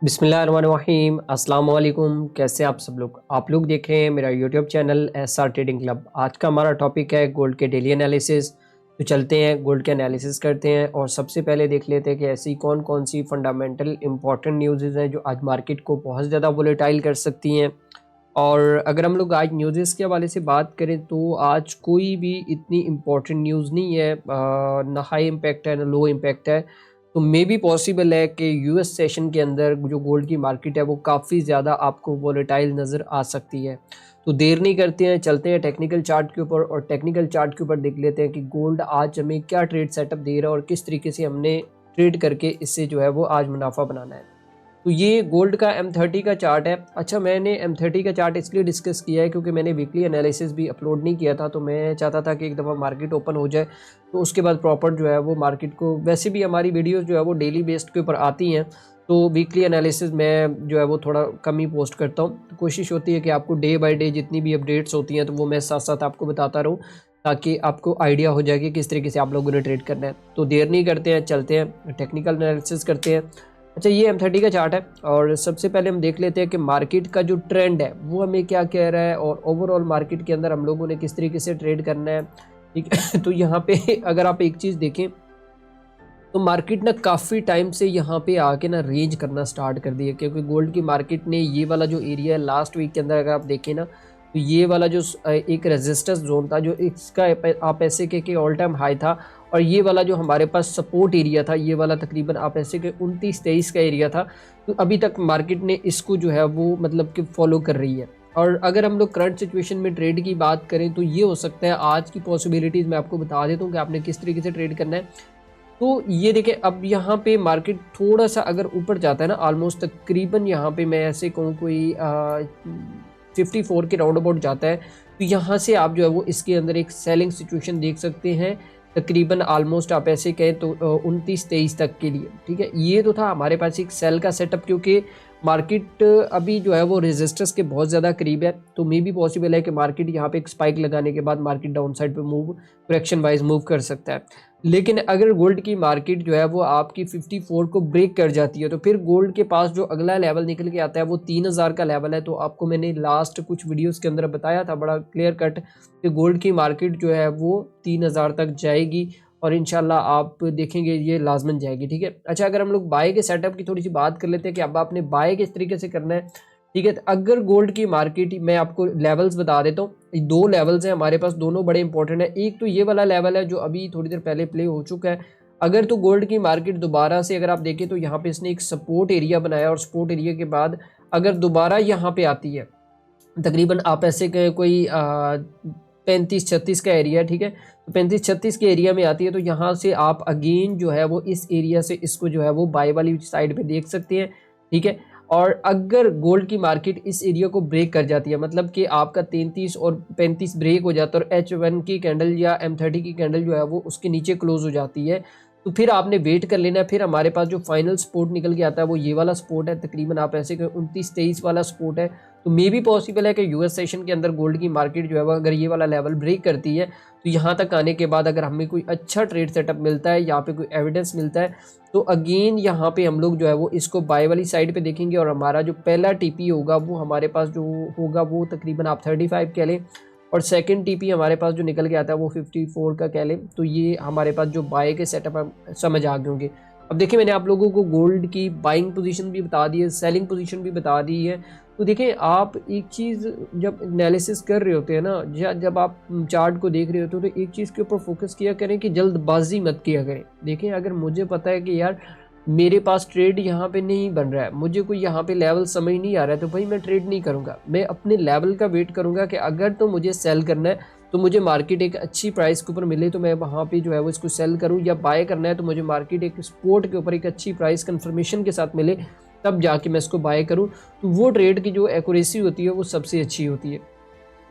बिस्मिल्लाहिर्रहमानिर्रहीम अस्सलाम वालेकुम। कैसे आप सब लोग देख रहे हैं मेरा YouTube channel SR trading club. आज का हमारा टॉपिक है गोल्ड के डेली एनालिसिस। तो चलते हैं गोल्ड के एनालिसिस करते हैं और सबसे पहले देख लेते हैं कि ऐसी कौन कौन सी फंडामेंटल इंपॉर्टेंट न्यूज़ हैं जो आज मार्केट को बहुत ज़्यादा वोलेटाइल कर सकती हैं। और अगर हम लोग आज न्यूज़ के हवाले से बात करें तो आज कोई भी इतनी इम्पोर्टेंट न्यूज़ नहीं है, ना हाई इम्पैक्ट है ना लो इम्पैक्ट है। तो मे भी पॉसिबल है कि यूएस सेशन के अंदर जो गोल्ड की मार्केट है वो काफ़ी ज़्यादा आपको वोलेटाइल नज़र आ सकती है। तो देर नहीं करते हैं, चलते हैं टेक्निकल चार्ट के ऊपर और टेक्निकल चार्ट के ऊपर देख लेते हैं कि गोल्ड आज हमें क्या ट्रेड सेटअप दे रहा है और किस तरीके से हमने ट्रेड करके इससे जो है वो आज मुनाफा बनाना है। तो ये गोल्ड का M30 का चार्ट है। अच्छा, मैंने M30 का चार्ट इसलिए डिस्कस किया है क्योंकि मैंने वीकली एनालिसिस भी अपलोड नहीं किया था, तो मैं चाहता था कि एक दफ़ा मार्केट ओपन हो जाए तो उसके बाद प्रॉपर जो है वो मार्केट को, वैसे भी हमारी वीडियोस जो है वो डेली बेस्ड के ऊपर आती हैं, तो वीकली एनालिसिस मैं जो है वो थोड़ा कम ही पोस्ट करता हूँ। तो कोशिश होती है कि आपको डे बाय डे जितनी भी अपडेट्स होती हैं तो वो मैं साथ साथ आपको बताता रहूँ, ताकि आपको आइडिया हो जाए कि किस तरीके से आप लोगों ने ट्रेड करना है। तो देर नहीं करते हैं, चलते हैं टेक्निकल एनालिसिस करते हैं। अच्छा, ये M30 का चार्ट है और सबसे पहले हम देख लेते हैं कि मार्केट का जो ट्रेंड है वो हमें क्या कह रहा है और ओवरऑल मार्केट के अंदर हम लोगों ने किस तरीके से ट्रेड करना है। ठीक है तो यहाँ पे अगर आप एक चीज़ देखें तो मार्केट ना काफ़ी टाइम से यहाँ पे आके ना रेंज करना स्टार्ट कर दिया, क्योंकि गोल्ड की मार्केट ने ये वाला जो एरिया है लास्ट वीक के अंदर अगर आप देखें ना, तो ये वाला जो एक रेजिस्टेंस जोन था जो इसका आप ऐसे के ऑल टाइम हाई था, और ये वाला जो हमारे पास सपोर्ट एरिया था ये वाला तकरीबन आप ऐसे के 29-23 का एरिया था। तो अभी तक मार्केट ने इसको जो है वो मतलब कि फॉलो कर रही है। और अगर हम लोग करंट सिचुएशन में ट्रेड की बात करें तो ये हो सकता है, आज की पॉसिबिलिटीज़ मैं आपको बता देता हूँ कि आपने किस तरीके से ट्रेड करना है। तो ये देखिए, अब यहाँ पे मार्केट थोड़ा सा अगर ऊपर जाता है ना, ऑलमोस्ट तकरीबन यहाँ पे मैं ऐसे कहूँ कोई 54 के राउंड अबाउट जाता है, तो यहाँ से आप जो है वो इसके अंदर एक सेलिंग सिचुएशन देख सकते हैं। तकरीबन ऑलमोस्ट आप ऐसे कहें तो 29-23 तक के लिए। ठीक है, ये तो था हमारे पास एक सेल का सेटअप, क्योंकि मार्केट अभी जो है वो रेजिस्टेंस के बहुत ज़्यादा करीब है। तो मे भी पॉसिबल है कि मार्केट यहाँ पे एक स्पाइक लगाने के बाद मार्केट डाउन साइड पे मूव, करेक्शन वाइज मूव कर सकता है। लेकिन अगर गोल्ड की मार्केट जो है वो आपकी 54 को ब्रेक कर जाती है तो फिर गोल्ड के पास जो अगला लेवल निकल के आता है वो 3000 का लेवल है। तो आपको मैंने लास्ट कुछ वीडियोस के अंदर बताया था बड़ा क्लियर कट कि गोल्ड की मार्केट जो है वो 3000 तक जाएगी और इंशाल्लाह आप देखेंगे ये लाजमन जाएगी। ठीक है। अच्छा, अगर हम लोग बाय के सेटअप की थोड़ी सी बात कर लेते हैं कि अब आपने बाय किस तरीके से करना है। ठीक है, तो अगर गोल्ड की मार्केट, मैं आपको लेवल्स बता देता हूँ, दो लेवल्स हैं हमारे पास, दोनों बड़े इंपॉर्टेंट है। एक तो ये वाला लेवल है जो अभी थोड़ी देर पहले प्ले हो चुका है। अगर तो गोल्ड की मार्केट दोबारा से अगर आप देखें तो यहाँ पे इसने एक सपोर्ट एरिया बनाया और सपोर्ट एरिया के बाद अगर दोबारा यहाँ पे आती है, तकरीबन आप ऐसे कोई 35-36 का एरिया, ठीक है, तो 35-36 के एरिया में आती है, तो यहाँ से आप अगेन जो है वो इस एरिया से इसको जो है वो बाय वाली साइड पे देख सकते हैं। ठीक है, और अगर गोल्ड की मार्केट इस एरिया को ब्रेक कर जाती है, मतलब कि आपका 33 और 35 ब्रेक हो जाता है और H1 की कैंडल या M30 की कैंडल जो है वो उसके नीचे क्लोज हो जाती है, तो फिर आपने वेट कर लेना है। फिर हमारे पास जो फाइनल सपोर्ट निकल के आता है वो ये वाला सपोर्ट है, तकरीबन आप ऐसे 29-23 वाला सपोर्ट है। तो मे भी पॉसिबल है कि यूएस सेशन के अंदर गोल्ड की मार्केट जो है वो अगर ये वाला लेवल ब्रेक करती है तो यहाँ तक आने के बाद अगर हमें कोई अच्छा ट्रेड सेटअप मिलता है, यहाँ पे कोई एविडेंस मिलता है, तो अगेन यहाँ पे हम लोग जो है वो इसको बाय वाली साइड पे देखेंगे और हमारा जो पहला टीपी होगा वो हमारे पास जो होगा वो तकरीबन आप 35 कह लें, और सेकंड टीपी हमारे पास जो निकल के आता है वो 54 का कह लें। तो ये हमारे पास जो बाय के सेटअप हम समझ आ गए होंगे। अब देखिए, मैंने आप लोगों को गोल्ड की बाइंग पोजीशन भी बता दी है, सेलिंग पोजीशन भी बता दी है। तो देखिए, आप एक चीज़ जब एनालिसिस कर रहे होते हैं ना, जब आप चार्ट को देख रहे होते हो तो एक चीज़ के ऊपर फोकस किया करें कि जल्दबाजी मत किया करें। देखिए, अगर मुझे पता है कि यार मेरे पास ट्रेड यहाँ पे नहीं बन रहा है, मुझे कोई यहाँ पे लेवल समझ नहीं आ रहा है, तो भाई मैं ट्रेड नहीं करूँगा, मैं अपने लेवल का वेट करूँगा कि अगर तो मुझे सेल करना है तो मुझे मार्केट एक अच्छी प्राइस के ऊपर मिले तो मैं वहाँ पे जो है वो इसको सेल करूँ, या बाय करना है तो मुझे मार्केट एक सपोर्ट के ऊपर एक अच्छी प्राइस कंफर्मेशन के साथ मिले तब जाके मैं इसको बाय करूँ। तो वो ट्रेड की जो एक्यूरेसी होती है वो सबसे अच्छी होती है।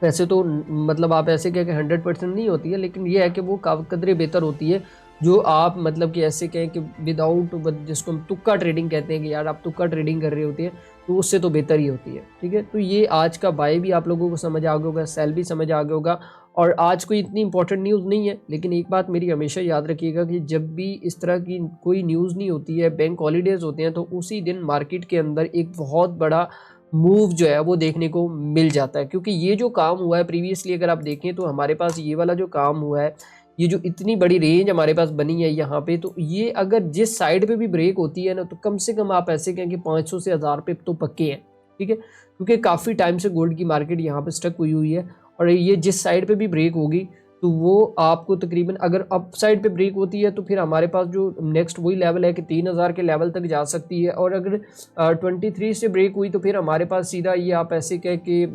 वैसे तो मतलब आप ऐसे कहें कि 100% नहीं होती है, लेकिन ये है कि वो कदरे बेहतर होती है जो आप मतलब कि ऐसे कहें कि विदाउट, जिसको हम तुक्का ट्रेडिंग कहते हैं कि यार आप तुक्का ट्रेडिंग कर रहे होते हैं, तो उससे तो बेहतर ही होती है। ठीक है, तो ये आज का बाय भी आप लोगों को समझ आ गया होगा, सेल भी समझ आ गया होगा, और आज कोई इतनी इंपॉर्टेंट न्यूज़ नहीं है, लेकिन एक बात मेरी हमेशा याद रखिएगा कि जब भी इस तरह की कोई न्यूज़ नहीं होती है, बैंक हॉलीडेज़ होते हैं, तो उसी दिन मार्केट के अंदर एक बहुत बड़ा मूव जो है वो देखने को मिल जाता है। क्योंकि ये जो काम हुआ है प्रीवियसली अगर आप देखें तो हमारे पास ये वाला जो काम हुआ है, ये जो इतनी बड़ी रेंज हमारे पास बनी है यहाँ पे, तो ये अगर जिस साइड पे भी ब्रेक होती है ना, तो कम से कम आप ऐसे कहें कि 500 से 1000 पे तो पक्के हैं, ठीक है। क्योंकि काफ़ी टाइम से गोल्ड की मार्केट यहाँ पे स्टक हुई है, और ये जिस साइड पे भी ब्रेक होगी तो वो आपको तकरीबन, अगर अप साइड पे ब्रेक होती है तो फिर हमारे पास जो नेक्स्ट वही लेवल है कि 3000 के लेवल तक जा सकती है, और अगर 23 से ब्रेक हुई तो फिर हमारे पास सीधा ये आप ऐसे कह के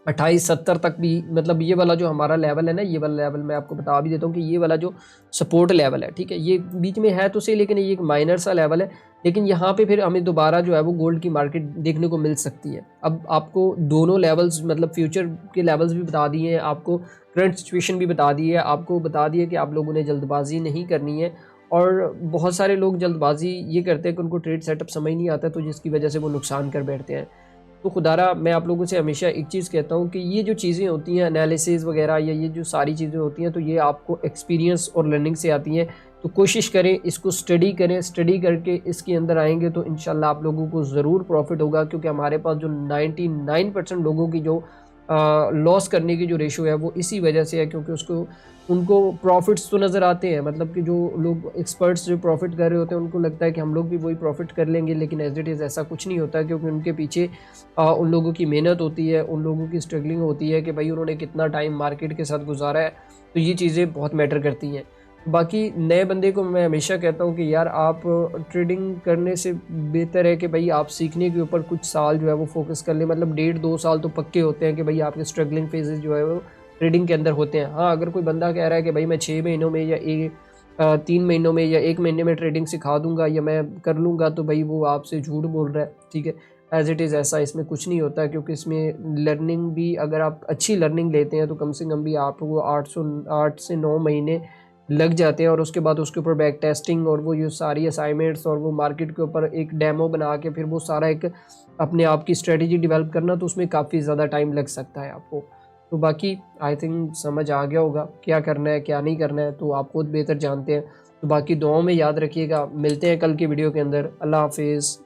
2870 तक भी, मतलब ये वाला जो हमारा लेवल है ना, ये वाला लेवल मैं आपको बता भी देता हूँ कि ये वाला जो सपोर्ट लेवल है, ठीक है, ये बीच में है तो सही, लेकिन ये एक माइनर सा लेवल है। लेकिन यहाँ पे फिर हमें दोबारा जो है वो गोल्ड की मार्केट देखने को मिल सकती है। अब आपको दोनों लेवल्स, मतलब फ्यूचर के लेवल्स भी बता दिए हैं, आपको करंट सिचुएशन भी बता दी है, आपको बता दिया कि आप लोगों ने जल्दबाजी नहीं करनी है। और बहुत सारे लोग जल्दबाजी ये करते हैं कि उनको ट्रेड सेटअप समझ नहीं आता, तो जिसकी वजह से वो नुकसान कर बैठते हैं। तो खुदारा मैं आप लोगों से हमेशा एक चीज़ कहता हूँ कि ये जो चीज़ें होती हैं एनालिसिस वगैरह, या ये जो सारी चीज़ें होती हैं, तो ये आपको एक्सपीरियंस और लर्निंग से आती हैं। तो कोशिश करें, इसको स्टडी करें, स्टडी करके इसके अंदर आएंगे तो इंशाल्लाह आप लोगों को ज़रूर प्रॉफिट होगा। क्योंकि हमारे पास जो 99% लोगों की जो लॉस करने की जो रेशो है वो इसी वजह से है, क्योंकि उनको प्रॉफिट्स तो नज़र आते हैं, मतलब कि जो लोग एक्सपर्ट्स जो प्रॉफिट कर रहे होते हैं उनको लगता है कि हम लोग भी वही प्रॉफिट कर लेंगे, लेकिन एज इट इज़ ऐसा कुछ नहीं होता। क्योंकि उनके पीछे उन लोगों की मेहनत होती है, उन लोगों की स्ट्रगलिंग होती है कि भाई उन्होंने कितना टाइम मार्केट के साथ गुजारा है। तो ये चीज़ें बहुत मैटर करती हैं। बाकी नए बंदे को मैं हमेशा कहता हूँ कि यार आप ट्रेडिंग करने से बेहतर है कि भाई आप सीखने के ऊपर कुछ साल जो है वो फोकस कर लें। मतलब 1.5-2 साल तो पक्के होते हैं कि भाई आपके स्ट्रगलिंग फेजेस जो है वो ट्रेडिंग के अंदर होते हैं। हाँ, अगर कोई बंदा कह रहा है कि भाई मैं 6 महीनों में या 3 महीनों में या 1 महीने में ट्रेडिंग सिखा दूंगा या मैं कर लूँगा, तो भाई वो आपसे झूठ बोल रहा है, ठीक है। एज इट इज़ ऐसा इसमें कुछ नहीं होता, क्योंकि इसमें लर्निंग भी, अगर आप अच्छी लर्निंग लेते हैं तो कम से कम भी आपको 8 से 9 महीने लग जाते हैं। और उसके बाद उसके ऊपर बैक टेस्टिंग और वो ये सारी असाइनमेंट्स और वो मार्केट के ऊपर एक डेमो बना के फिर वो सारा एक अपने आप की स्ट्रेटजी डेवलप करना, तो उसमें काफ़ी ज़्यादा टाइम लग सकता है आपको। तो बाकी आई थिंक समझ आ गया होगा क्या करना है क्या नहीं करना है, तो आप खुद बेहतर जानते हैं। तो बाकी दुआओं में याद रखिएगा। मिलते हैं कल की वीडियो के अंदर। अल्लाह हाफिज़।